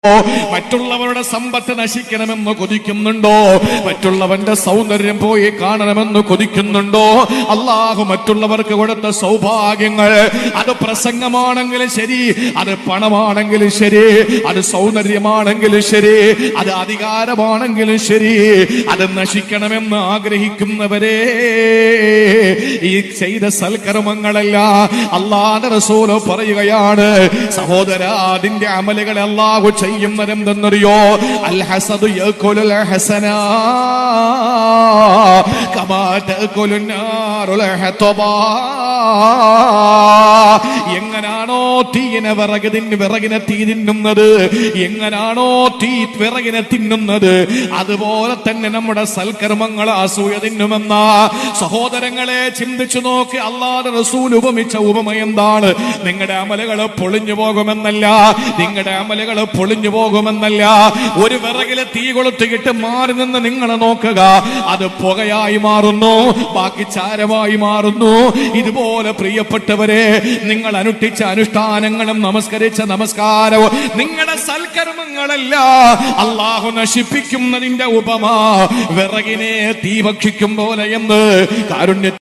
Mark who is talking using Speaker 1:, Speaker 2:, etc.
Speaker 1: മറ്റുള്ളവരുടെ സമ്പത്ത് നശിക്കണമെന്ന് കൊതിക്കുന്നുണ്ടോ? മറ്റുള്ളവന്റെ സൗന്ദര്യം പോയി കാണണമെന്ന് കൊതിക്കുന്നുണ്ടോ? അള്ളാഹു മറ്റുള്ളവർക്ക് കൊടുത്ത സൗഭാഗ്യങ്ങൾ, അത് പ്രസംഗമാണെങ്കിലും ശരി, അത് പണമാണെങ്കിലും ശരി, അത് സൗന്ദര്യമാണെങ്കിലും ശരി, അത് അധികാരമാണെങ്കിലും ശരി, അത് നശിക്കണമെന്ന് ആഗ്രഹിക്കുന്നവരെ ഈ ചെയ്ത സൽക്കർമ്മങ്ങളല്ല അല്ലാഹുവിന്റെ റസൂൽ പറയുകയാണ്, സഹോദരാ, അതിന്റെ അമലുകളെ അല്ലാഹു ചെയ്യുന്നതെന്തെന്നറിയോ? അൽ ഹസദു യഅകുലുൽ ഹസനാ കമാ തഅകുലുൻ നാറുൽ ഹതബാ. എങ്ങനാണോ തീയിനെ വിറകിനെ തീ തിന്നുന്നത്, എങ്ങനാണോ തീ വിറകിനെ തിന്നുന്നത്, അതുപോലെ തന്നെ നമ്മുടെ സൽക്കർമ്മങ്ങൾ അസൂയ തിന്നുമെന്ന സഹോദരങ്ങളെ ചിന്തിച്ചു നോക്കി. അല്ലാഹുവിന്റെ റസൂൽ ഉപമിച്ച ഉപമ എന്താണ്? നിങ്ങളുടെ അമലുകൾ പൊളിഞ്ഞു പോകുമെന്നല്ല, നിങ്ങളുടെ അമലുകൾ പൊളിഞ്ഞു പോകുമെന്നല്ല. ഒരു വിറകിലെ തീ കൊളുത്തിയിട്ട് മാറി നിന്ന് നിങ്ങൾ നോക്കുക, അത് പുകയായി മാറുന്നു, ബാക്കി ചാരമായി മാറുന്നു. ഇതുപോലെ പ്രിയപ്പെട്ടവരെ, നിങ്ങൾ അനുഷ്ഠിച്ച അനുഷ്ഠാനങ്ങളും നമസ്കരിച്ച നമസ്കാരവും നിങ്ങളുടെ സൽക്കർമ്മങ്ങളല്ല അല്ലാഹു നശിപ്പിക്കുന്നതിന്റെ ഉപമ വിറകിനെ തീ ഭക്ഷിക്കും പോലെ എന്ന് കാരുണ്യ